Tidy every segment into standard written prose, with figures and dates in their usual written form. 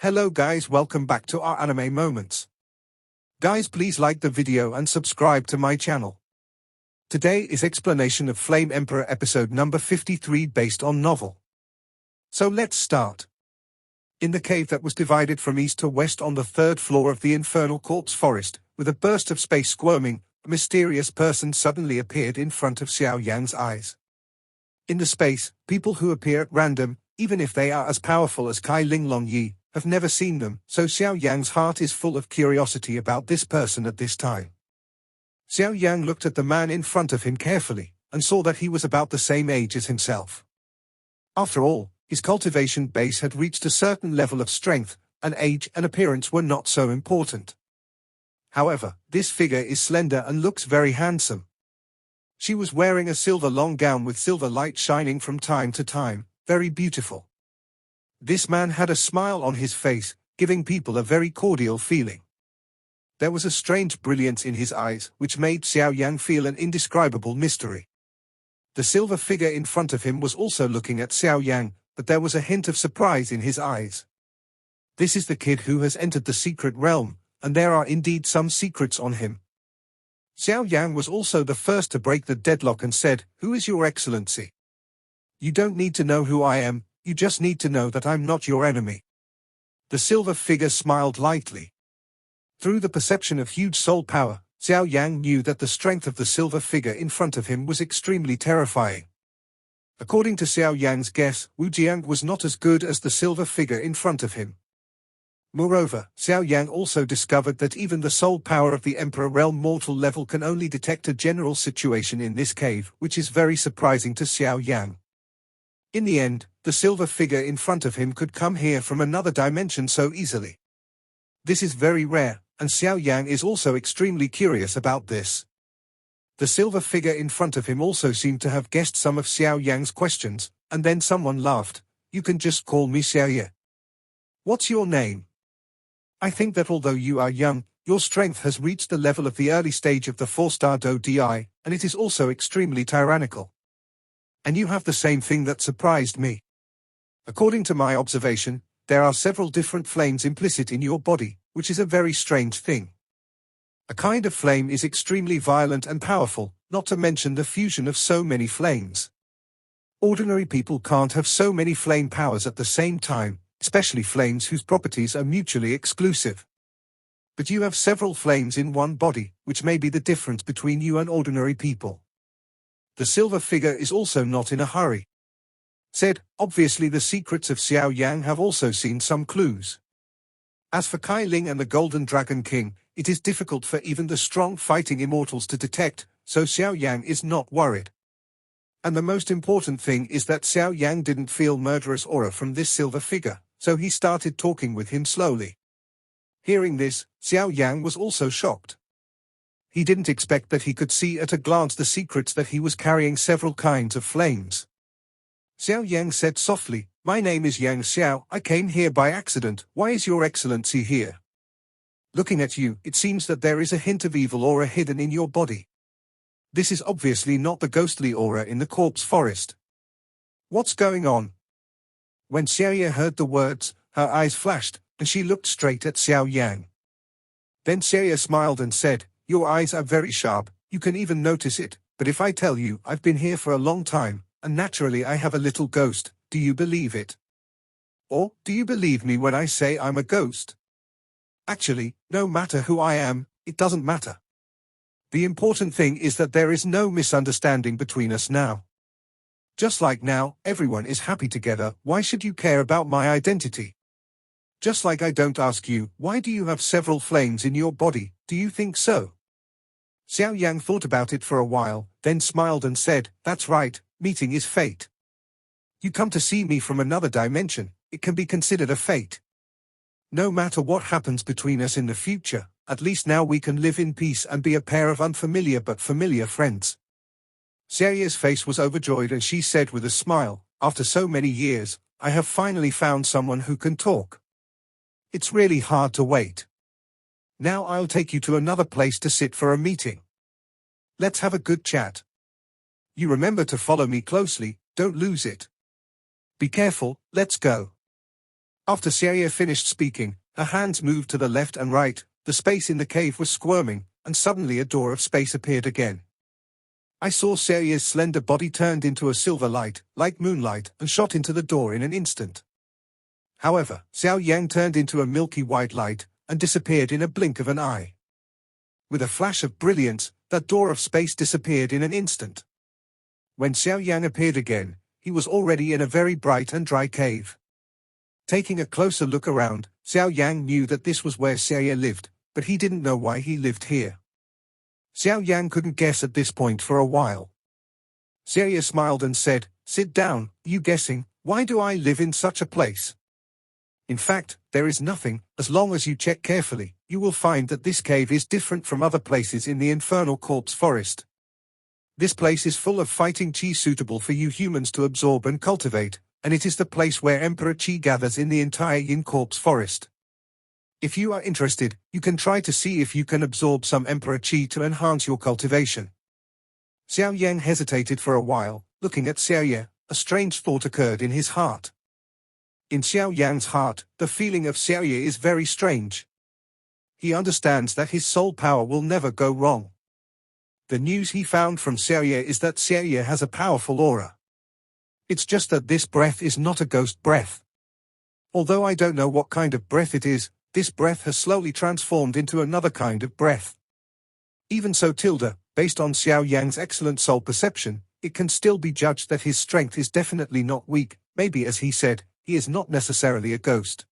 Hello guys, welcome back to our anime moments. Guys, please like the video and subscribe to my channel. Today is explanation of Flame Emperor episode number 53 based on novel. So let's start. In the cave that was divided from east to west on the third floor of the infernal corpse forest, with a burst of space squirming, a mysterious person suddenly appeared in front of Xiao Yan's eyes. In the space, people who appear at random, even if they are as powerful as Kai Ling Long Yi, have never seen them, so Xiao Yan's heart is full of curiosity about this person at this time. Xiao Yan looked at the man in front of him carefully, and saw that he was about the same age as himself. After all, his cultivation base had reached a certain level of strength, and age and appearance were not so important. However, this figure is slender and looks very handsome. She was wearing a silver long gown with silver light shining from time to time, very beautiful. This man had a smile on his face, giving people a very cordial feeling. There was a strange brilliance in his eyes, which made Xiao Yan feel an indescribable mystery. The silver figure in front of him was also looking at Xiao Yan, but there was a hint of surprise in his eyes. This is the kid who has entered the secret realm, and there are indeed some secrets on him. Xiao Yan was also the first to break the deadlock and said, "Who is your excellency? You don't need to know who I am. You just need to know that I'm not your enemy." The silver figure smiled lightly. Through the perception of huge soul power, Xiao Yan knew that the strength of the silver figure in front of him was extremely terrifying. According to Xiao Yan's guess, Wu Jiang was not as good as the silver figure in front of him. Moreover, Xiao Yan also discovered that even the soul power of the Emperor Realm mortal level can only detect a general situation in this cave, which is very surprising to Xiao Yan. In the end, the silver figure in front of him could come here from another dimension so easily. This is very rare, and Xiao Yan is also extremely curious about this. The silver figure in front of him also seemed to have guessed some of Xiao Yan's questions, and then someone laughed. "You can just call me Xiao Ye. What's your name? I think that although you are young, your strength has reached the level of the early stage of the 4-star Do Di, and it is also extremely tyrannical. And you have the same thing that surprised me. According to my observation, there are several different flames implicit in your body, which is a very strange thing. A kind of flame is extremely violent and powerful, not to mention the fusion of so many flames. Ordinary people can't have so many flame powers at the same time, especially flames whose properties are mutually exclusive. But you have several flames in one body, which may be the difference between you and ordinary people." The silver figure is also not in a hurry. Said, obviously the secrets of Xiao Yan have also seen some clues. As for Kai Ling and the Golden Dragon King, it is difficult for even the strong fighting immortals to detect, so Xiao Yan is not worried. And the most important thing is that Xiao Yan didn't feel murderous aura from this silver figure, so he started talking with him slowly. Hearing this, Xiao Yan was also shocked. He didn't expect that he could see at a glance the secrets that he was carrying several kinds of flames. Xiao Yan said softly, "My name is Yang Xiao, I came here by accident, why is your excellency here? Looking at you, it seems that there is a hint of evil aura hidden in your body. This is obviously not the ghostly aura in the corpse forest. What's going on?" When Xiao Ye heard the words, her eyes flashed, and she looked straight at Xiao Yan. Then Xiao Ye smiled and said, "Your eyes are very sharp, you can even notice it, but if I tell you I've been here for a long time, and naturally I have a little ghost, do you believe it? Or, do you believe me when I say I'm a ghost? Actually, no matter who I am, it doesn't matter. The important thing is that there is no misunderstanding between us now. Just like now, everyone is happy together, why should you care about my identity? Just like I don't ask you, why do you have several flames in your body, do you think so?" Xiao Yan thought about it for a while, then smiled and said, "That's right, meeting is fate. You come to see me from another dimension, it can be considered a fate. No matter what happens between us in the future, at least now we can live in peace and be a pair of unfamiliar but familiar friends." Xiao Ye's face was overjoyed and she said with a smile, "After so many years, I have finally found someone who can talk. It's really hard to wait. Now I'll take you to another place to sit for a meeting. Let's have a good chat. You remember to follow me closely, don't lose it. Be careful, let's go." After Xiao Yan finished speaking, her hands moved to the left and right, the space in the cave was squirming, and suddenly a door of space appeared again. I saw Xiao Yan's slender body turned into a silver light, like moonlight, and shot into the door in an instant. However, Xiao Yan turned into a milky white light, and disappeared in a blink of an eye. With a flash of brilliance, that door of space disappeared in an instant. When Xiao Yan appeared again, he was already in a very bright and dry cave. Taking a closer look around, Xiao Yan knew that this was where Xiao Yan lived, but he didn't know why he lived here. Xiao Yan couldn't guess at this point for a while. Xiao Yan smiled and said, "Sit down, you guessing, why do I live in such a place? In fact, there is nothing. As long as you check carefully, you will find that this cave is different from other places in the infernal corpse forest. This place is full of fighting chi suitable for you humans to absorb and cultivate, and it is the place where Emperor Chi gathers in the entire Yin corpse forest. If you are interested, you can try to see if you can absorb some Emperor Chi to enhance your cultivation." Xiao Yan hesitated for a while, looking at Xiao Yan. A strange thought occurred in his heart. In Xiao Yan's heart, the feeling of Xiao Yan is very strange. He understands that his soul power will never go wrong. The news he found from Xiao Yan is that Xiao Yan has a powerful aura. It's just that this breath is not a ghost breath. Although I don't know what kind of breath it is, this breath has slowly transformed into another kind of breath. Even so, based on Xiao Yan's excellent soul perception, it can still be judged that his strength is definitely not weak. Maybe, as he said, he is not necessarily a ghost.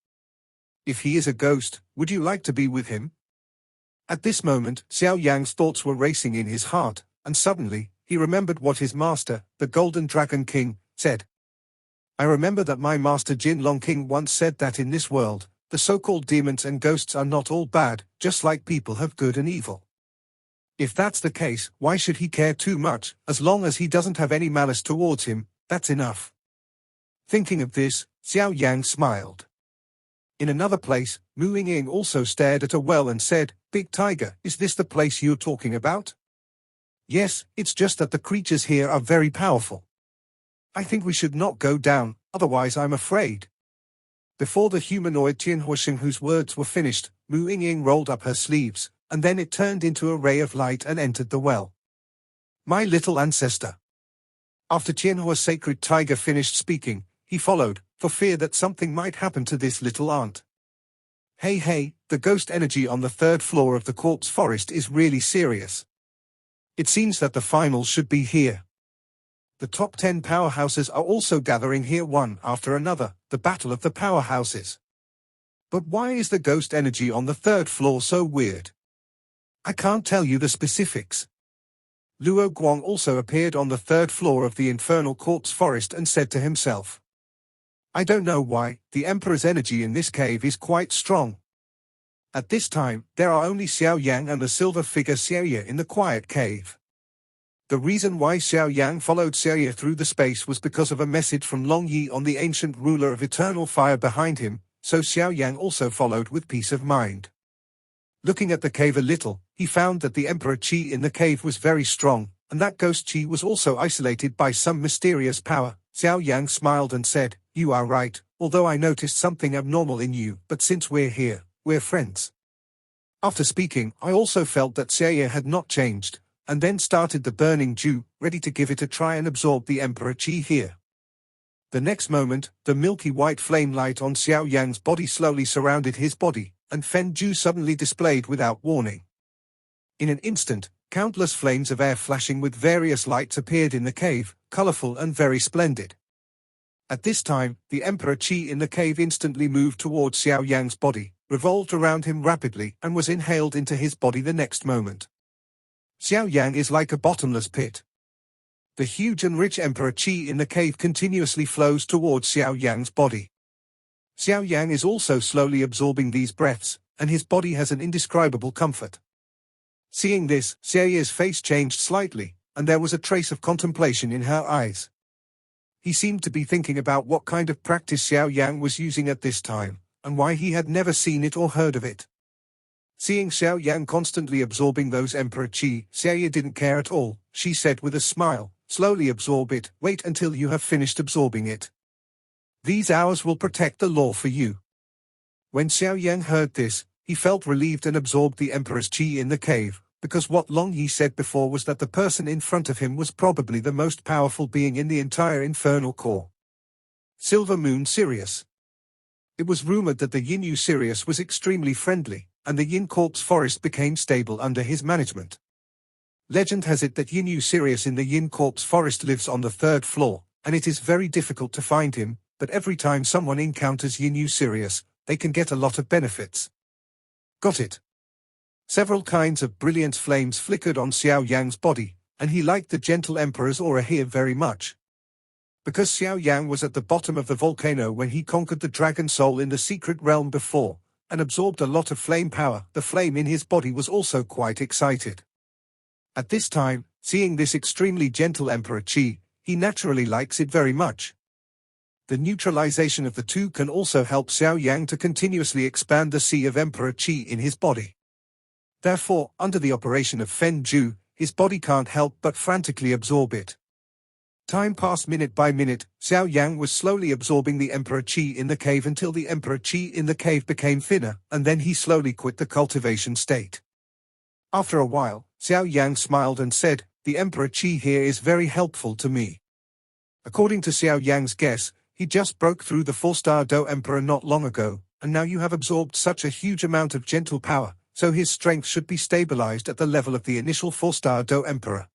If he is a ghost, would you like to be with him? At this moment, Xiao Yan's thoughts were racing in his heart, and suddenly, he remembered what his master, the Golden Dragon King, said. I remember that my master Jin Long King once said that in this world, the so-called demons and ghosts are not all bad, just like people have good and evil. If that's the case, why should he care too much? As long as he doesn't have any malice towards him, that's enough. Thinking of this, Xiao Yan smiled. In another place, Mu Ying also stared at a well and said, Big Tiger, is this the place you're talking about? Yes, it's just that the creatures here are very powerful. I think we should not go down, otherwise I'm afraid. Before the humanoid Tian Huosheng whose words were finished, Mu Ying rolled up her sleeves, and then it turned into a ray of light and entered the well. My little ancestor. After Tianhua's sacred tiger finished speaking, he followed, for fear that something might happen to this little aunt. Hey, the ghost energy on the third floor of the corpse forest is really serious. It seems that the finals should be here. The top 10 powerhouses are also gathering here one after another, the battle of the powerhouses. But why is the ghost energy on the third floor so weird? I can't tell you the specifics. Luo Guang also appeared on the third floor of the infernal corpse forest and said to himself, I don't know why, the Emperor's energy in this cave is quite strong. At this time, there are only Xiao Yang and the silver figure Xiao Ye in the quiet cave. The reason why Xiao Yang followed Xiao Ye through the space was because of a message from Long Yi on the ancient ruler of eternal fire behind him, so Xiao Yang also followed with peace of mind. Looking at the cave a little, he found that the Emperor Qi in the cave was very strong, and that ghost Qi was also isolated by some mysterious power. Xiao Yang smiled and said, You are right, although I noticed something abnormal in you, but since we're here, we're friends. After speaking, I also felt that Xiao Ye had not changed, and then started the burning dew, ready to give it a try and absorb the Emperor Qi here. The next moment, the milky white flame light on Xiao Yang's body slowly surrounded his body, and Fen Ju suddenly displayed without warning. In an instant, countless flames of air flashing with various lights appeared in the cave, colorful and very splendid. At this time, the Emperor Qi in the cave instantly moved towards Xiao Yang's body, revolved around him rapidly and was inhaled into his body the next moment. Xiao Yang is like a bottomless pit. The huge and rich Emperor Qi in the cave continuously flows towards Xiao Yang's body. Xiao Yang is also slowly absorbing these breaths, and his body has an indescribable comfort. Seeing this, Xiao Ye's face changed slightly, and there was a trace of contemplation in her eyes. He seemed to be thinking about what kind of practice Xiao Yang was using at this time, and why he had never seen it or heard of it. Seeing Xiao Yang constantly absorbing those Emperor Qi, Xiao Ye didn't care at all. She said with a smile, Slowly absorb it, wait until you have finished absorbing it. These hours will protect the law for you. When Xiao Yan heard this, he felt relieved and absorbed the Emperor's chi in the cave, because what Long Yi said before was that the person in front of him was probably the most powerful being in the entire infernal core. Silver Moon Sirius. It was rumored that the Yin Yu Sirius was extremely friendly, and the Yin Corpse Forest became stable under his management. Legend has it that Yin Yu Sirius in the Yin Corpse Forest lives on the 3rd floor, and it is very difficult to find him, but every time someone encounters Yin Yu Sirius, they can get a lot of benefits. Got it. Several kinds of brilliant flames flickered on Xiao Yang's body, and he liked the gentle Emperor's aura here very much. Because Xiao Yang was at the bottom of the volcano when he conquered the dragon soul in the secret realm before, and absorbed a lot of flame power, the flame in his body was also quite excited. At this time, seeing this extremely gentle Emperor Qi, he naturally likes it very much. The neutralization of the two can also help Xiao Yang to continuously expand the sea of Emperor Qi in his body. Therefore, under the operation of Fen Ju, his body can't help but frantically absorb it. Time passed minute by minute. Xiao Yang was slowly absorbing the Emperor Qi in the cave until the Emperor Qi in the cave became thinner, and then he slowly quit the cultivation state. After a while, Xiao Yang smiled and said, "The Emperor Qi here is very helpful to me." According to Xiao Yang's guess, he just broke through the 4-star Do Emperor not long ago, and now you have absorbed such a huge amount of gentle power, so his strength should be stabilized at the level of the initial 4-star Do Emperor.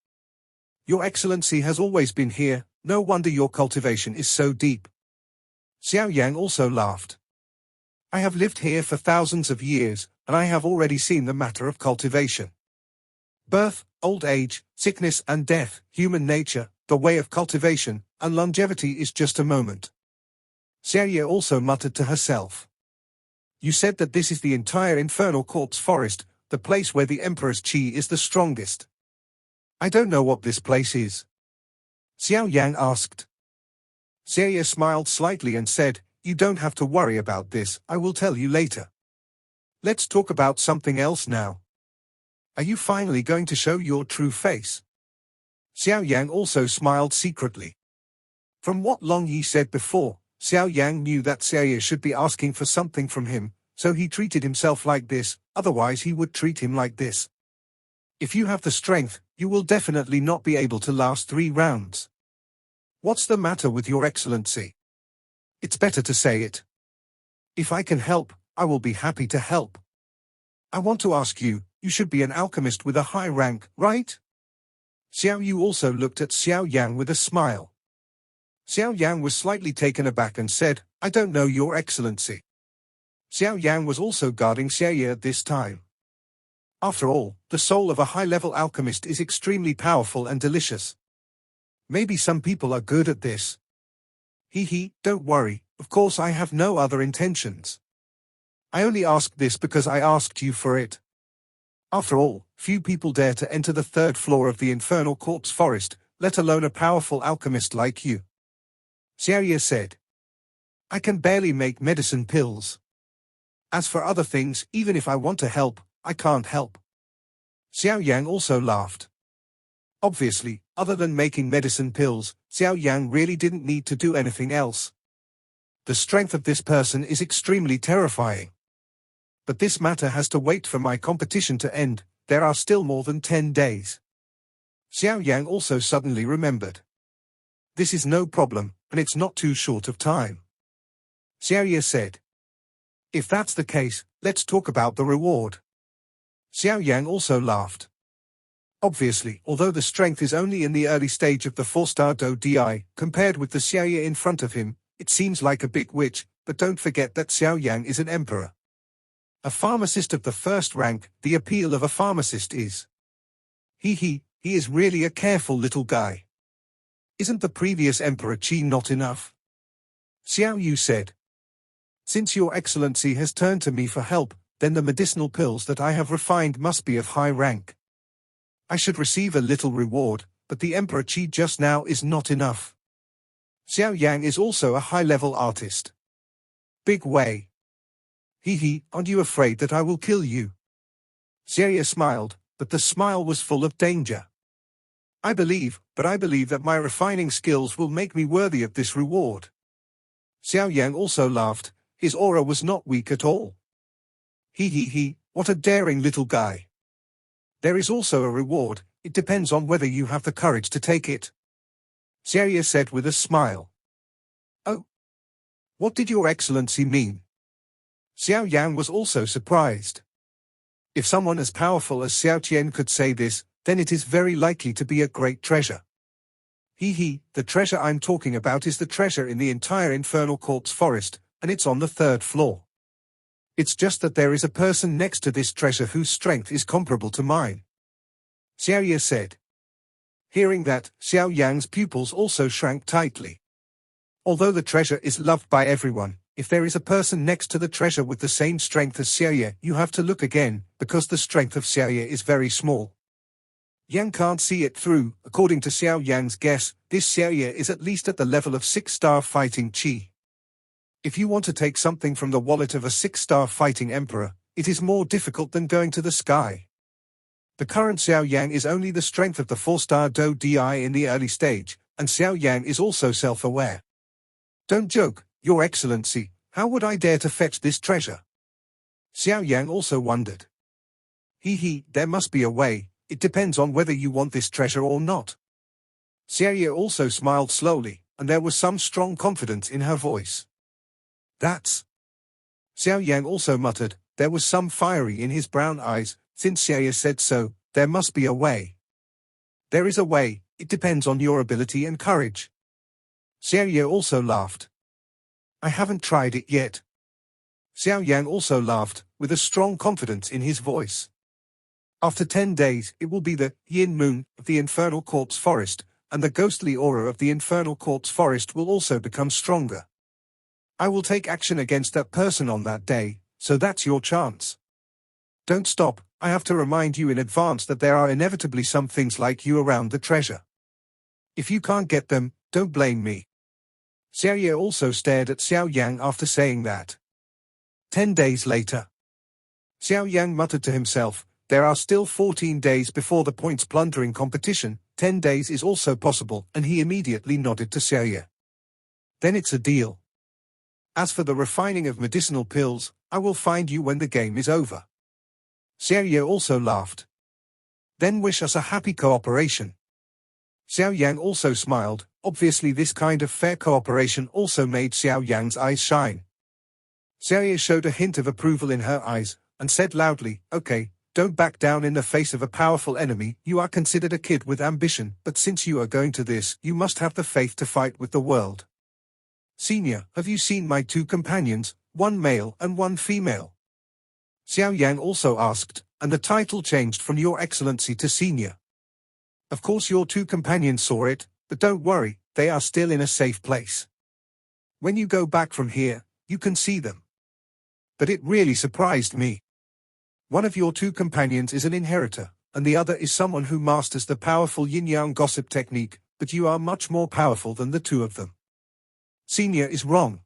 Your Excellency has always been here, no wonder your cultivation is so deep. Xiao Yang also laughed. I have lived here for thousands of years, and I have already seen the matter of cultivation. Birth, old age, sickness and death, human nature, the way of cultivation, and longevity is just a moment. Xiao Ye also muttered to herself. You said that this is the entire infernal corpse forest, the place where the Emperor's Qi is the strongest. I don't know what this place is. Xiao Yang asked. Xiao Ye smiled slightly and said, You don't have to worry about this, I will tell you later. Let's talk about something else now. Are you finally going to show your true face? Xiao Yang also smiled secretly. From what Long Yi said before, Xiao Yang knew that Xiao Ye should be asking for something from him, so he treated himself like this, otherwise he would treat him like this. If you have the strength, you will definitely not be able to last 3 rounds. What's the matter with your Excellency? It's better to say it. If I can help, I will be happy to help. I want to ask you, you should be an alchemist with a high rank, right? Xiao Yu also looked at Xiao Yang with a smile. Xiao Yang was slightly taken aback and said, I don't know your Excellency. Xiao Yang was also guarding Xiao Ye at this time. After all, the soul of a high-level alchemist is extremely powerful and delicious. Maybe some people are good at this. Don't worry, of course I have no other intentions. I only asked this because I asked you for it. After all, few people dare to enter the 3rd floor of the infernal corpse forest, let alone a powerful alchemist like you. Xiao Ye said. I can barely make medicine pills. As for other things, even if I want to help, I can't help. Xiao Yang also laughed. Obviously, other than making medicine pills, Xiao Yang really didn't need to do anything else. The strength of this person is extremely terrifying. But this matter has to wait for my competition to end, there are still more than 10 days. Xiao Yang also suddenly remembered. This is no problem, and it's not too short of time. Xiao Ye said. If that's the case, let's talk about the reward. Xiao Yang also laughed. Obviously, although the strength is only in the early stage of the 4-star Do Di, compared with the Xiao Ye in front of him, it seems like a big witch, but don't forget that Xiao Yang is an emperor. A pharmacist of the 1st rank, the appeal of a pharmacist is. He is really a careful little guy. Isn't the previous Emperor Qi not enough? Xiao Yu said. Since your Excellency has turned to me for help, then the medicinal pills that I have refined must be of high rank. I should receive a little reward, but the Emperor Qi just now is not enough. Xiao Yang is also a high-level artist. Big way. Aren't you afraid that I will kill you? Xiao Ye smiled, but the smile was full of danger. I believe that my refining skills will make me worthy of this reward. Xiao Yang also laughed, His aura was not weak at all. He, what a daring little guy. There is also a reward, it depends on whether you have the courage to take it. Xiao Yan said with a smile. Oh. What did your excellency mean? Xiao Yan was also surprised. If someone as powerful as Xiao Tian could say this, then it is very likely to be a great treasure. The treasure I'm talking about is the treasure in the entire Infernal Corpse Forest, and it's on the 3rd floor. It's just that there is a person next to this treasure whose strength is comparable to mine. Xiao Yan said. Hearing that, Xiao Yan's pupils also shrank tightly. Although the treasure is loved by everyone, if there is a person next to the treasure with the same strength as Xiao Yan, you have to look again, because the strength of Xiao Yan is very small. Yang can't see it through. According to Xiao Yan's guess, this Xiao Yan is at least at the level of 6-star fighting chi. If you want to take something from the wallet of a 6-star fighting emperor, it is more difficult than going to the sky. The current Xiao Yan is only the strength of the 4-star Do Di in the early stage, and Xiao Yan is also self-aware. Don't joke, Your Excellency, how would I dare to fetch this treasure? Xiao Yan also wondered. There must be a way, it depends on whether you want this treasure or not. Xiao Yan also smiled slowly, and there was some strong confidence in her voice. That's... Xiao Yan also muttered, there was some fiery in his brown eyes, since Xiao Yan said so, there must be a way. There is a way, it depends on your ability and courage. Xiao Yan also laughed. I haven't tried it yet. Xiao Yan also laughed, with a strong confidence in his voice. After 10 days, it will be the yin moon of the Infernal Corpse Forest, and the ghostly aura of the Infernal Corpse Forest will also become stronger. I will take action against that person on that day, so that's your chance. Don't stop, I have to remind you in advance that there are inevitably some things like you around the treasure. If you can't get them, don't blame me. Xiao Yan also stared at Xiao Yan after saying that. 10 days later. Xiao Yan muttered to himself, there are still 14 days before the points plundering competition, 10 days is also possible, and he immediately nodded to Xiao Yan. Then it's a deal. As for the refining of medicinal pills, I will find you when the game is over. Xiao Yan also laughed. Then wish us a happy cooperation. Xiao Yan also smiled, obviously this kind of fair cooperation also made Xiao Yan's eyes shine. Xiao Yan showed a hint of approval in her eyes, and said loudly, okay, don't back down in the face of a powerful enemy, you are considered a kid with ambition, but since you are going to this, you must have the faith to fight with the world. Senior, have you seen my 2 companions, one male and one female? Xiao Yan also asked, and the title changed from Your Excellency to Senior. Of course your 2 companions saw it, but don't worry, they are still in a safe place. When you go back from here, you can see them. But it really surprised me. One of your 2 companions is an inheritor, and the other is someone who masters the powerful yin-yang gossip technique, but you are much more powerful than the 2 of them. Senior is wrong.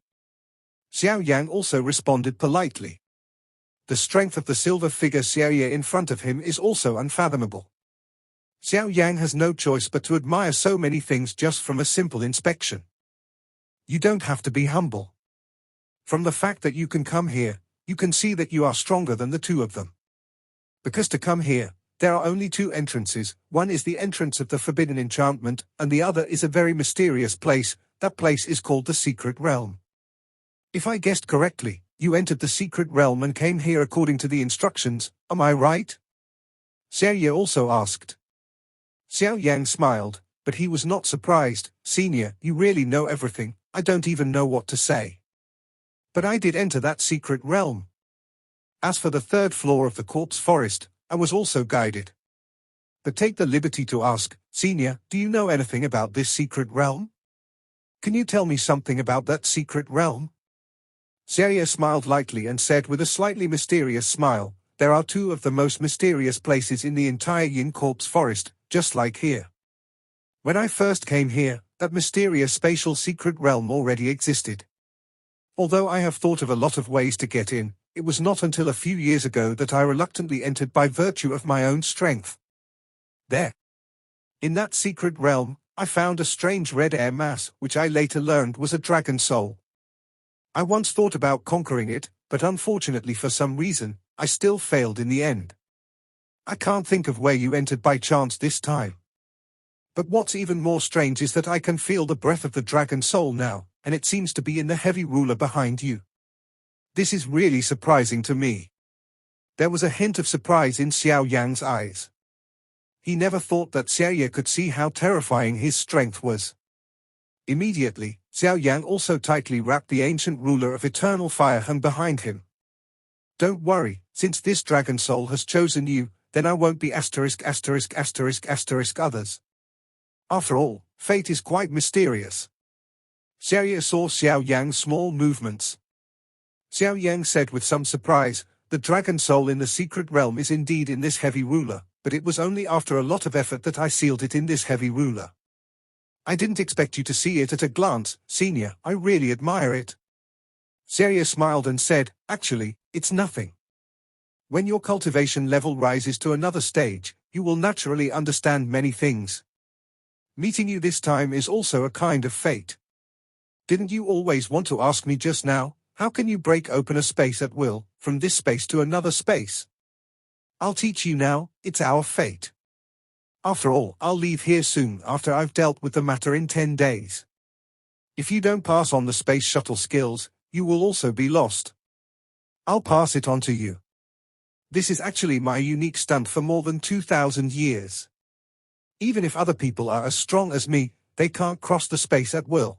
Xiao Yan also responded politely. The strength of the silver figure Xiao Yan in front of him is also unfathomable. Xiao Yan has no choice but to admire so many things just from a simple inspection. You don't have to be humble. From the fact that you can come here, you can see that you are stronger than the 2 of them. Because to come here, there are only 2 entrances, one is the entrance of the Forbidden Enchantment, and the other is a very mysterious place, that place is called the Secret Realm. If I guessed correctly, you entered the Secret Realm and came here according to the instructions, am I right? Xiao Yan also asked. Xiao Yan smiled, but he was not surprised. Senior, you really know everything, I don't even know what to say. But I did enter that Secret Realm. As for the 3rd floor of the Corpse Forest, I was also guided. But take the liberty to ask, Senior, do you know anything about this Secret Realm? Can you tell me something about that Secret Realm? Xiao Yan smiled lightly and said with a slightly mysterious smile, there are 2 of the most mysterious places in the entire Yin Corpse Forest, just like here. When I first came here, that mysterious spatial secret realm already existed. Although I have thought of a lot of ways to get in, it was not until a few years ago that I reluctantly entered by virtue of my own strength. There. In that secret realm, I found a strange red air mass, which I later learned was a dragon soul. I once thought about conquering it, but unfortunately for some reason, I still failed in the end. I can't think of where you entered by chance this time. But what's even more strange is that I can feel the breath of the dragon soul now, and it seems to be in the heavy ruler behind you. This is really surprising to me. There was a hint of surprise in Xiao Yan's eyes. He never thought that Xiao Yan could see how terrifying his strength was. Immediately, Xiao Yan also tightly wrapped the ancient ruler of eternal fire hung behind him. Don't worry, since this dragon soul has chosen you, then I won't be others. After all, fate is quite mysterious. Xiao Yan saw Xiao Yan's small movements. Xiao Yan said with some surprise, the dragon soul in the secret realm is indeed in this heavy ruler, but it was only after a lot of effort that I sealed it in this heavy ruler. I didn't expect you to see it at a glance, Senior. I really admire it. Xiao Yan smiled and said, actually, it's nothing. When your cultivation level rises to another stage, you will naturally understand many things. Meeting you this time is also a kind of fate. Didn't you always want to ask me just now, how can you break open a space at will, from this space to another space? I'll teach you now, it's our fate. After all, I'll leave here soon after I've dealt with the matter in 10 days. If you don't pass on the space shuttle skills, you will also be lost. I'll pass it on to you. This is actually my unique stunt for more than 2,000 years. Even if other people are as strong as me, they can't cross the space at will.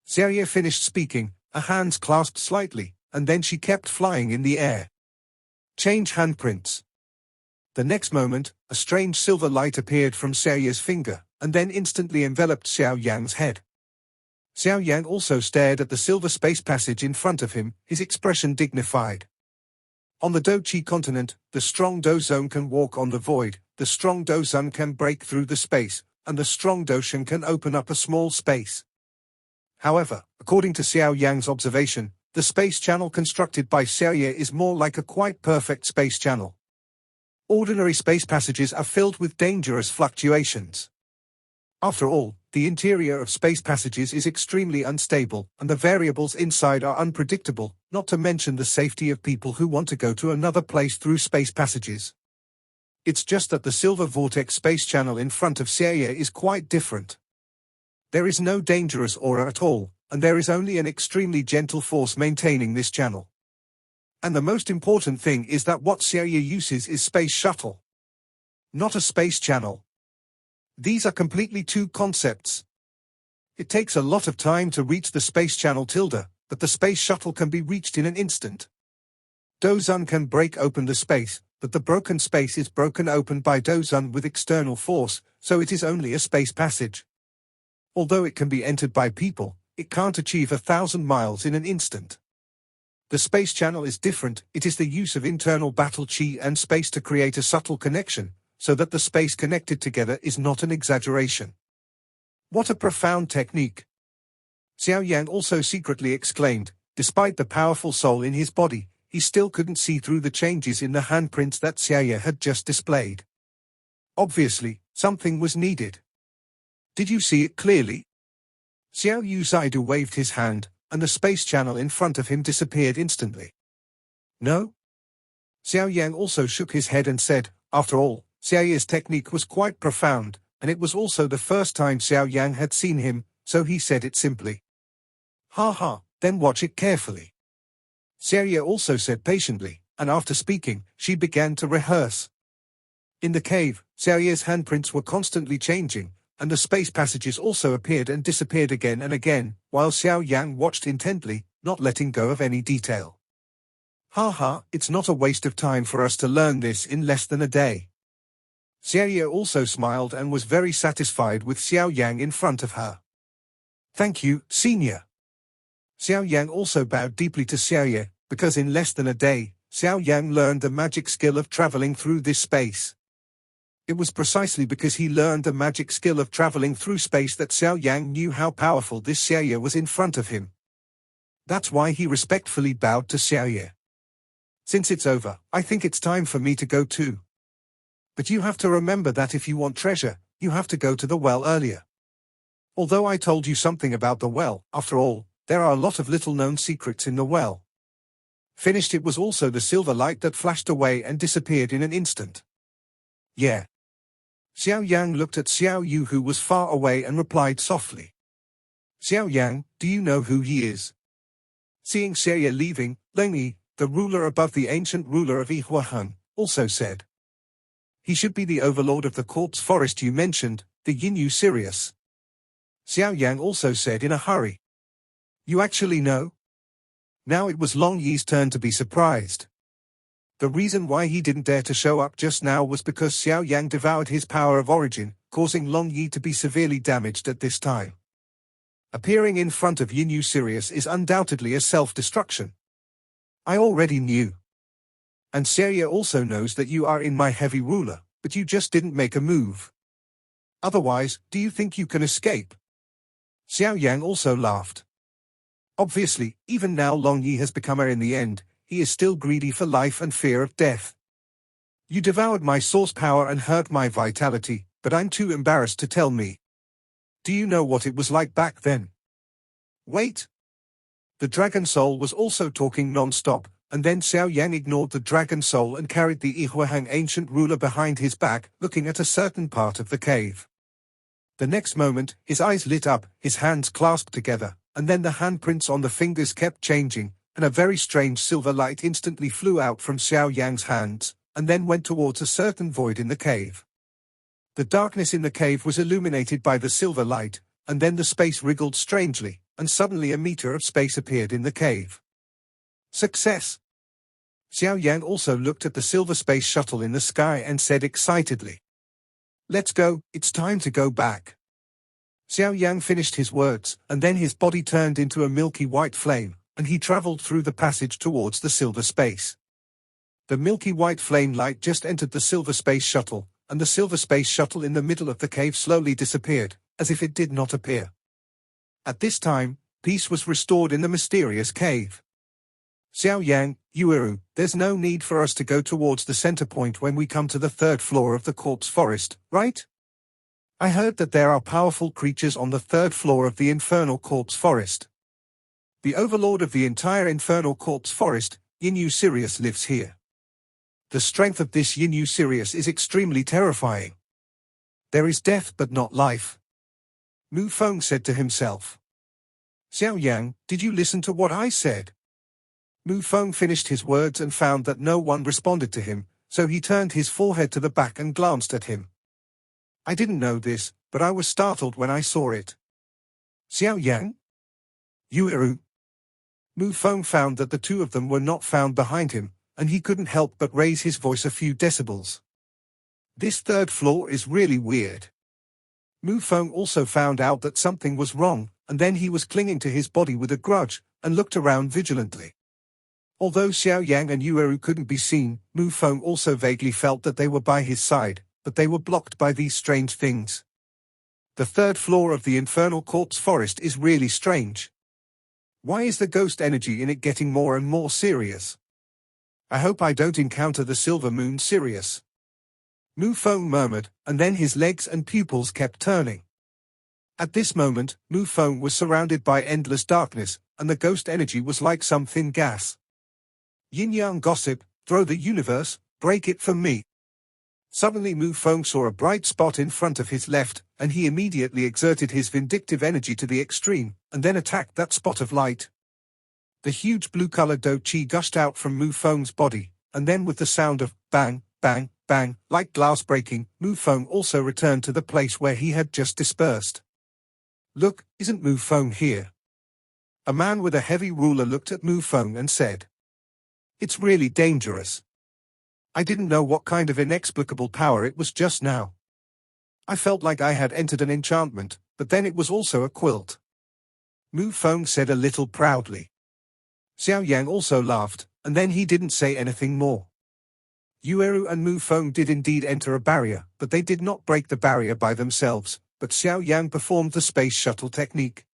Xiao Yan finished speaking, her hands clasped slightly, and then she kept flying in the air. Change handprints. The next moment, a strange silver light appeared from Xiao Yan's finger, and then instantly enveloped Xiao Yan's head. Xiao Yan also stared at the silver space passage in front of him, his expression dignified. On the Do-Chi continent, the strong Do-Zone can walk on the void, the strong Do-Zun can break through the space, and the strong Do-Shen can open up a small space. However, according to Xiao Yan's observation, the space channel constructed by Xiao Yan is more like a quite perfect space channel. Ordinary space passages are filled with dangerous fluctuations. After all, the interior of space passages is extremely unstable, and the variables inside are unpredictable, not to mention the safety of people who want to go to another place through space passages. It's just that the silver vortex space channel in front of Xiao Yan is quite different. There is no dangerous aura at all, and there is only an extremely gentle force maintaining this channel. And the most important thing is that what Xiao Yan uses is space shuttle, not a space channel. These are completely two concepts. It takes a lot of time to reach the space channel but the space shuttle can be reached in an instant. Do-Zun can break open the space, but the broken space is broken open by Do-Zun with external force, so it is only a space passage. Although it can be entered by people, it can't achieve 1,000 miles in an instant. The space channel is different, it is the use of internal battle chi and space to create a subtle connection, so that the space connected together is not an exaggeration. What a profound technique! Xiao Yan also secretly exclaimed. Despite the powerful soul in his body, he still couldn't see through the changes in the handprints that Xiao Yan had just displayed. Obviously, something was needed. Did you see it clearly? Xiao Yuzaidu waved his hand, and the space channel in front of him disappeared instantly. No? Xiao Yan also shook his head and said, after all, Xiao Yan's technique was quite profound, and it was also the first time Xiao Yan had seen him, so he said it simply. Ha ha, then watch it carefully. Xiao Yan also said patiently, and after speaking, she began to rehearse. In the cave, Xiao Yan's handprints were constantly changing, and the space passages also appeared and disappeared again and again, while Xiao Yan watched intently, not letting go of any detail. Ha ha, it's not a waste of time for us to learn this in less than a day. Xiao Yan also smiled and was very satisfied with Xiao Yan in front of her. Thank you, Senior. Xiao Yan also bowed deeply to Xiao Yan, because in less than a day, Xiao Yan learned the magic skill of traveling through this space. It was precisely because he learned the magic skill of traveling through space that Xiao Yan knew how powerful this Xiao Yan was in front of him. That's why he respectfully bowed to Xiao Yan. Since it's over, I think it's time for me to go too. But you have to remember that if you want treasure, you have to go to the well earlier. Although I told you something about the well, after all, there are a lot of little-known secrets in the well. Finished, it was also the silver light that flashed away and disappeared in an instant. Yeah. Xiao Yang looked at Xiao Yu, who was far away, and replied softly. Xiao Yang, do you know who he is? Seeing Xiao Ye leaving, Leng Yi, the ruler above the ancient ruler of Yihuahan, also said. He should be the overlord of the corpse forest you mentioned, the Yinyu Sirius. Xiao Yang also said in a hurry. You actually know? Now it was Long Yi's turn to be surprised. The reason why he didn't dare to show up just now was because Xiao Yang devoured his power of origin, causing Long Yi to be severely damaged at this time. Appearing in front of Yinyu Sirius is undoubtedly a self-destruction. I already knew. And Xiao Ye also knows that you are in my heavy ruler, but you just didn't make a move. Otherwise, do you think you can escape? Xiao Yang also laughed. Obviously, even now Long Yi has become in the end, he is still greedy for life and fear of death. You devoured my source power and hurt my vitality, but I'm too embarrassed to tell me. Do you know what it was like back then? Wait. The Dragon Soul was also talking non-stop, and then Xiao Yang ignored the Dragon Soul and carried the Yihuahang ancient ruler behind his back, looking at a certain part of the cave. The next moment, his eyes lit up, his hands clasped together, and then the handprints on the fingers kept changing, and a very strange silver light instantly flew out from Xiao Yang's hands, and then went towards a certain void in the cave. The darkness in the cave was illuminated by the silver light, and then the space wriggled strangely, and suddenly a meter of space appeared in the cave. Success! Xiao Yang also looked at the silver space shuttle in the sky and said excitedly. Let's go, it's time to go back. Xiao Yang finished his words, and then his body turned into a milky white flame, and he traveled through the passage towards the silver space. The milky white flame light just entered the silver space shuttle, and the silver space shuttle in the middle of the cave slowly disappeared, as if it did not appear. At this time, peace was restored in the mysterious cave. Xiao Yang, Yueru, there's no need for us to go towards the center point when we come to the third floor of the corpse forest, right? I heard that there are powerful creatures on the third floor of the infernal corpse forest. The overlord of the entire infernal corpse forest, Yinyu Sirius, lives here. The strength of this Yinyu Sirius is extremely terrifying. There is death but not life. Mu Feng said to himself. Xiao Yang, did you listen to what I said? Mu Feng finished his words and found that no one responded to him, so he turned his forehead to the back and glanced at him. I didn't know this, but I was startled when I saw it. Xiao Yang? Yueru? Mu Feng found that the two of them were not found behind him, and he couldn't help but raise his voice a few decibels. This third floor is really weird. Mu Feng also found out that something was wrong, and then he was clinging to his body with a grudge, and looked around vigilantly. Although Xiao Yang and Yueru couldn't be seen, Mu Feng also vaguely felt that they were by his side, but they were blocked by these strange things. The third floor of the infernal corpse forest is really strange. Why is the ghost energy in it getting more and more serious? I hope I don't encounter the silver moon Sirius. Mu Feng murmured, and then his legs and pupils kept turning. At this moment, Mu Feng was surrounded by endless darkness, and the ghost energy was like some thin gas. Yin-yang gossip, throw the universe, break it for me. Suddenly Mu Feng saw a bright spot in front of his left, and he immediately exerted his vindictive energy to the extreme, and then attacked that spot of light. The huge blue-colored Do Chi gushed out from Mu Feng's body, and then with the sound of bang, bang, bang, like glass breaking, Mu Feng also returned to the place where he had just dispersed. Look, isn't Mu Feng here? A man with a heavy ruler looked at Mu Feng and said. It's really dangerous. I didn't know what kind of inexplicable power it was just now. I felt like I had entered an enchantment, but then it was also a quilt. Mu Feng said a little proudly. Xiao Yang also laughed, and then he didn't say anything more. Yueru and Mu Feng did indeed enter a barrier, but they did not break the barrier by themselves, but Xiao Yang performed the space shuttle technique.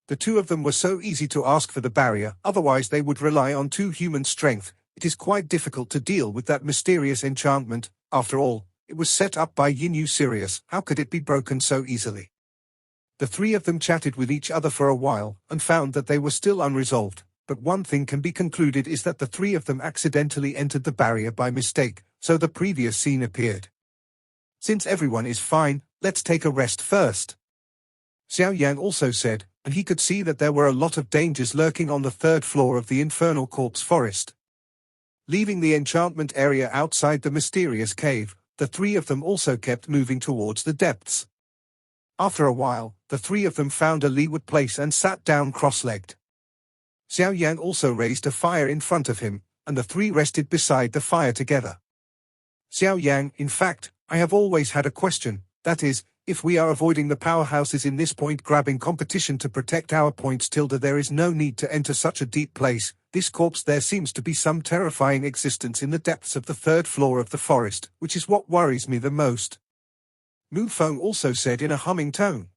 The two of them were so easy to ask for the barrier, otherwise they would rely on two human strength. It is quite difficult to deal with that mysterious enchantment. After all, it was set up by Yinyu Sirius. How could it be broken so easily? The three of them chatted with each other for a while, and found that they were still unresolved, but one thing can be concluded is that the three of them accidentally entered the barrier by mistake, so the previous scene appeared. Since everyone is fine, let's take a rest first. Xiao Yan also said, and he could see that there were a lot of dangers lurking on the third floor of the infernal corpse forest. Leaving the enchantment area outside the mysterious cave, the three of them also kept moving towards the depths. After a while, the three of them found a leeward place and sat down cross-legged. Xiao Yan also raised a fire in front of him, and the three rested beside the fire together. Xiao Yan, in fact, I have always had a question, that is, if we are avoiding the powerhouses in this point-grabbing competition to protect our points there is no need to enter such a deep place. This corpse there seems to be some terrifying existence in the depths of the third floor of the forest, which is what worries me the most. Mu Feng also said in a humming tone.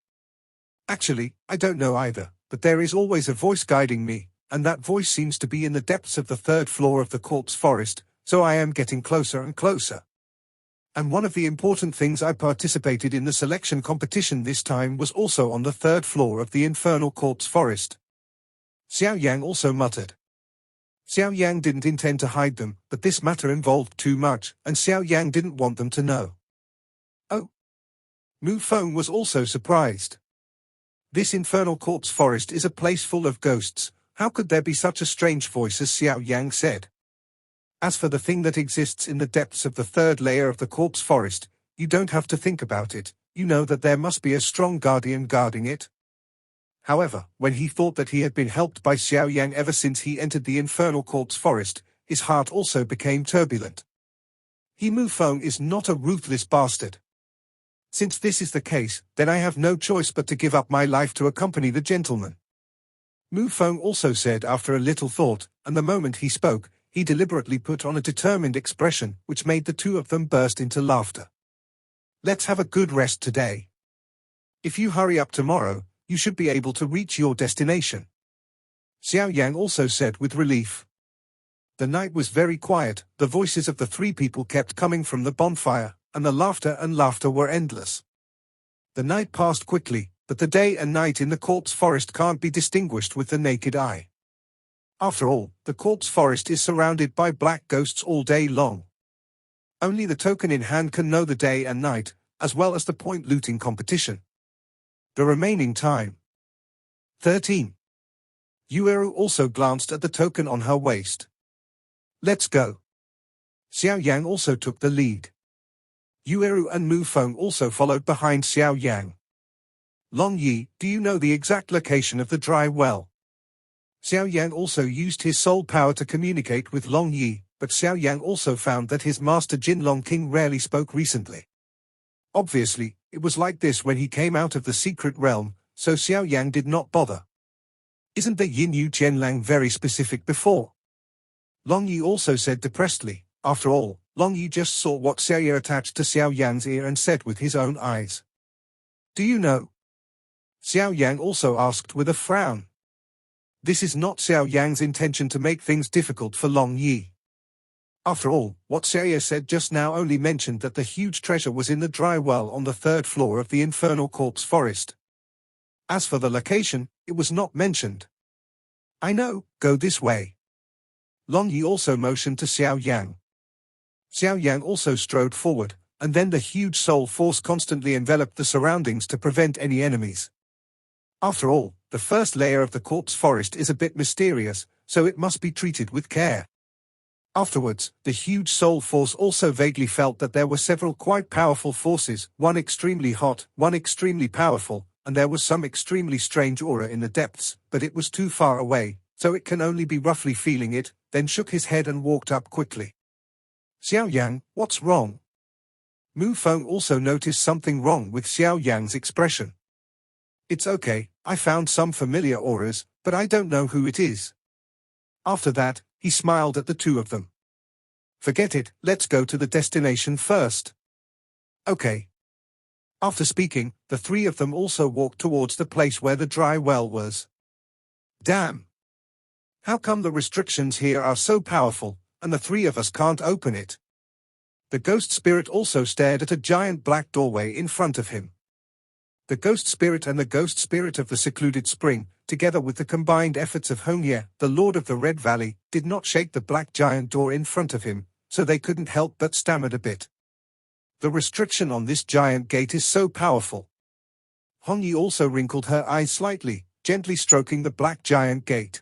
Actually, I don't know either, but there is always a voice guiding me, and that voice seems to be in the depths of the third floor of the corpse forest, so I am getting closer and closer. And one of the important things I participated in the selection competition this time was also on the third floor of the infernal corpse forest. Xiao Yang also muttered. Xiao Yang didn't intend to hide them, but this matter involved too much, and Xiao Yang didn't want them to know. Oh. Mu Feng was also surprised. This infernal corpse forest is a place full of ghosts. How could there be such a strange voice as Xiao Yang said? As for the thing that exists in the depths of the third layer of the corpse forest, you don't have to think about it, you know that there must be a strong guardian guarding it. However, when he thought that he had been helped by Xiao Yang ever since he entered the infernal corpse forest, his heart also became turbulent. Mu Feng is not a ruthless bastard. Since this is the case, then I have no choice but to give up my life to accompany the gentleman. Mu Feng also said after a little thought, and the moment he spoke, he deliberately put on a determined expression, which made the two of them burst into laughter. Let's have a good rest today. If you hurry up tomorrow, you should be able to reach your destination. Xiao Yang also said with relief. The night was very quiet, the voices of the three people kept coming from the bonfire, and the laughter were endless. The night passed quickly, but the day and night in the corpse forest can't be distinguished with the naked eye. After all, the corpse forest is surrounded by black ghosts all day long. Only the token in hand can know the day and night, as well as the point looting competition. The remaining time. 13. Yueru also glanced at the token on her waist. Let's go. Xiao Yang also took the lead. Yueru and Mu Feng also followed behind Xiao Yang. Long Yi, do you know the exact location of the dry well? Xiao Yang also used his soul power to communicate with Long Yi, but Xiao Yang also found that his master Jin Long King rarely spoke recently. Obviously, it was like this when he came out of the secret realm, so Xiao Yang did not bother. Isn't the Yin Yu Qianlang very specific before? Long Yi also said depressedly. After all, Long Yi just saw what Xiao Ye attached to Xiao Yang's ear and said with his own eyes. Do you know? Xiao Yang also asked with a frown. This is not Xiao Yang's intention to make things difficult for Long Yi. After all, what Xiao Ye said just now only mentioned that the huge treasure was in the dry well on the third floor of the infernal corpse forest. As for the location, it was not mentioned. I know, go this way. Long Yi also motioned to Xiao Yang. Xiao Yang also strode forward, and then the huge soul force constantly enveloped the surroundings to prevent any enemies. After all, the first layer of the corpse forest is a bit mysterious, so it must be treated with care. Afterwards, the huge soul force also vaguely felt that there were several quite powerful forces, one extremely hot, one extremely powerful, and there was some extremely strange aura in the depths, but it was too far away, so it can only be roughly feeling it, then shook his head and walked up quickly. Xiao Yang, what's wrong? Mu Feng also noticed something wrong with Xiao Yang's expression. It's okay, I found some familiar auras, but I don't know who it is. After that, he smiled at the two of them. Forget it, let's go to the destination first. Okay. After speaking, the three of them also walked towards the place where the dry well was. Damn. How come the restrictions here are so powerful, and the three of us can't open it? The ghost spirit also stared at a giant black doorway in front of him. The ghost spirit and the ghost spirit of the secluded spring, together with the combined efforts of Hongye, the Lord of the Red Valley, did not shake the black giant door in front of him, so they couldn't help but stammer a bit. The restriction on this giant gate is so powerful. Hongye also wrinkled her eyes slightly, gently stroking the black giant gate.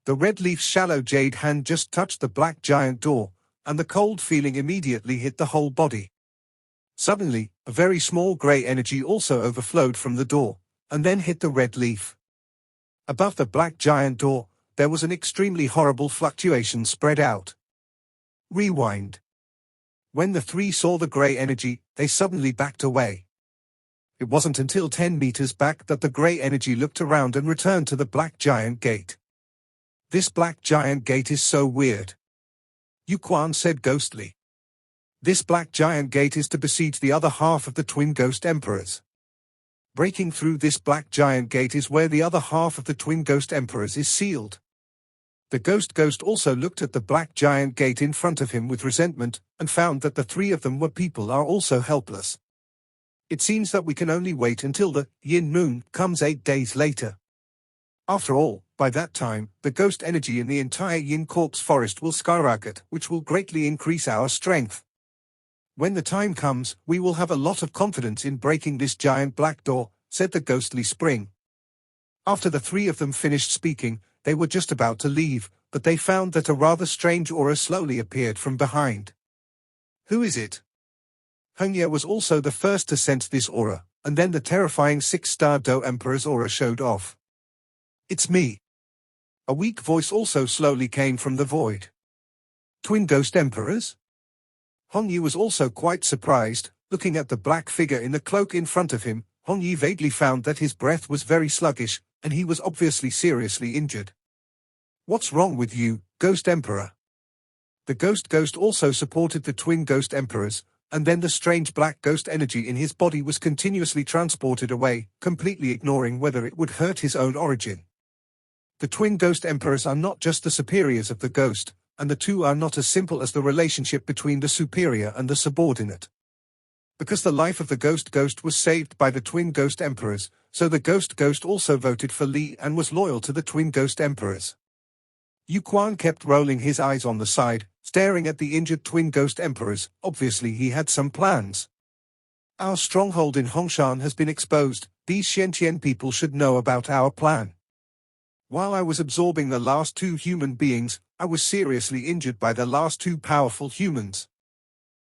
The red leaf's shallow jade hand just touched the black giant door, and the cold feeling immediately hit the whole body. Suddenly, a very small grey energy also overflowed from the door, and then hit the red leaf. Above the black giant door, there was an extremely horrible fluctuation spread out. Rewind. When the three saw the grey energy, they suddenly backed away. It wasn't until 10 meters back that the grey energy looked around and returned to the black giant gate. This black giant gate is so weird. Yuquan said ghostly. This black giant gate is to besiege the other half of the twin ghost emperors. Breaking through this black giant gate is where the other half of the twin ghost emperors is sealed. The ghost also looked at the black giant gate in front of him with resentment, and found that the three of them were people are also helpless. It seems that we can only wait until the yin moon comes 8 days later. After all, by that time, the ghost energy in the entire yin corpse forest will skyrocket, which will greatly increase our strength. When the time comes, we will have a lot of confidence in breaking this giant black door, said the ghostly spring. After the three of them finished speaking, they were just about to leave, but they found that a rather strange aura slowly appeared from behind. Who is it? Hongye was also the first to sense this aura, and then the terrifying 6-star Do Emperor's aura showed off. It's me. A weak voice also slowly came from the void. Twin Ghost Emperors? Hongye was also quite surprised. Looking at the black figure in the cloak in front of him, Hongye vaguely found that his breath was very sluggish, and he was obviously seriously injured. What's wrong with you, Ghost Emperor? The ghost also supported the twin ghost emperors, and then the strange black ghost energy in his body was continuously transported away, completely ignoring whether it would hurt his own origin. The twin ghost emperors are not just the superiors of the ghost, and the two are not as simple as the relationship between the superior and the subordinate. Because the life of the ghost was saved by the twin ghost emperors, so the ghost also voted for Li and was loyal to the twin ghost emperors. Yuquan kept rolling his eyes on the side, staring at the injured twin ghost emperors. Obviously he had some plans. Our stronghold in Hongshan has been exposed. These Xiantian people should know about our plan. While I was absorbing the last two human beings, I was seriously injured by the last two powerful humans.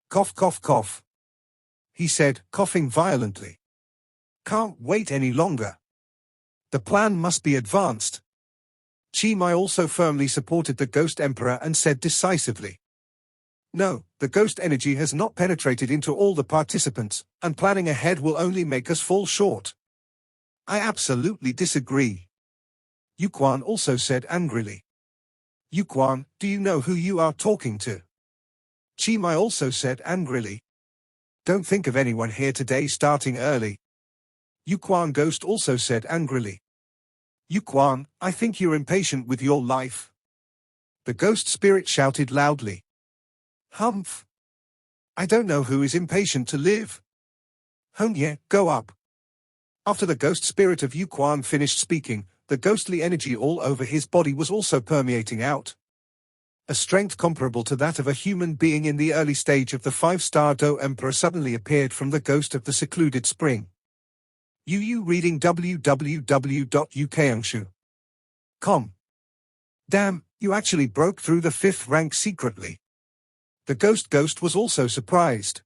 Cough cough cough. He said, coughing violently. Can't wait any longer. The plan must be advanced. Chi Mai also firmly supported the Ghost Emperor and said decisively. No, the ghost energy has not penetrated into all the participants, and planning ahead will only make us fall short. I absolutely disagree. Yuquan also said angrily. Yuquan, do you know who you are talking to? Chi Mai also said angrily. Don't think of anyone here today starting early. Yuquan Ghost also said angrily. Yuquan, I think you're impatient with your life. The ghost spirit shouted loudly. Humph. I don't know who is impatient to live. Hongye, go up. After the ghost spirit of Yuquan finished speaking, the ghostly energy all over his body was also permeating out. A strength comparable to that of a human being in the early stage of the 5-star Do Emperor suddenly appeared from the ghost of the secluded spring. You reading www.ukangshu.com. Damn, you actually broke through the 5th rank secretly. The ghost was also surprised.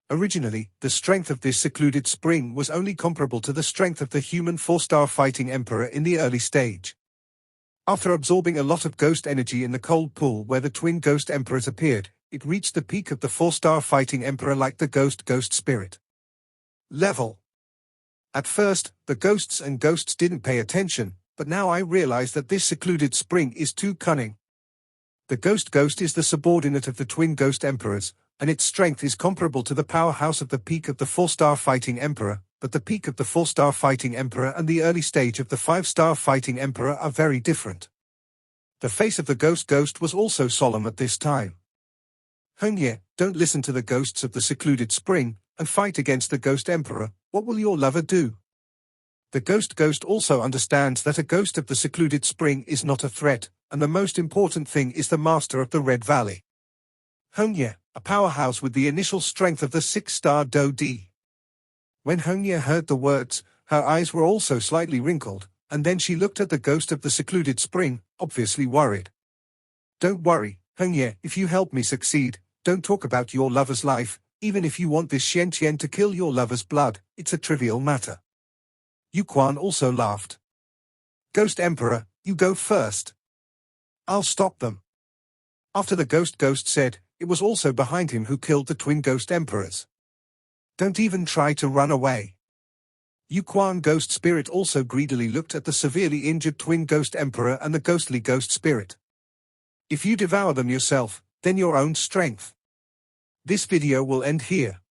Originally, the strength of this secluded spring was only comparable to the strength of the human 4-star fighting emperor in the early stage. After absorbing a lot of ghost energy in the cold pool where the twin ghost emperors appeared, it reached the peak of the 4-star fighting emperor like the ghost spirit level. At first, the ghosts didn't pay attention, but now I realize that this secluded spring is too cunning. The ghost is the subordinate of the twin ghost emperors, and its strength is comparable to the powerhouse of the peak of the 4-star fighting emperor, but the peak of the 4-star fighting emperor and the early stage of the 5-star fighting emperor are very different. The face of the ghost was also solemn at this time. Hongye, don't listen to the ghosts of the secluded spring, and fight against the Ghost Emperor, what will your lover do? The Ghost also understands that a ghost of the secluded spring is not a threat, and the most important thing is the master of the Red Valley. Hongye, a powerhouse with the initial strength of the 6-star Do D. When Hongye heard the words, her eyes were also slightly wrinkled, and then she looked at the ghost of the secluded spring, obviously worried. Don't worry, Hongye, if you help me succeed, don't talk about your lover's life, even if you want this Xian Tian to kill your lover's blood, it's a trivial matter. Yu Quan also laughed. Ghost Emperor, you go first. I'll stop them. After the ghost said, it was also behind him who killed the twin Ghost Emperors. Don't even try to run away. Yu Quan Ghost Spirit also greedily looked at the severely injured twin Ghost Emperor and the ghostly Ghost Spirit. If you devour them yourself, then your own strength. This video will end here.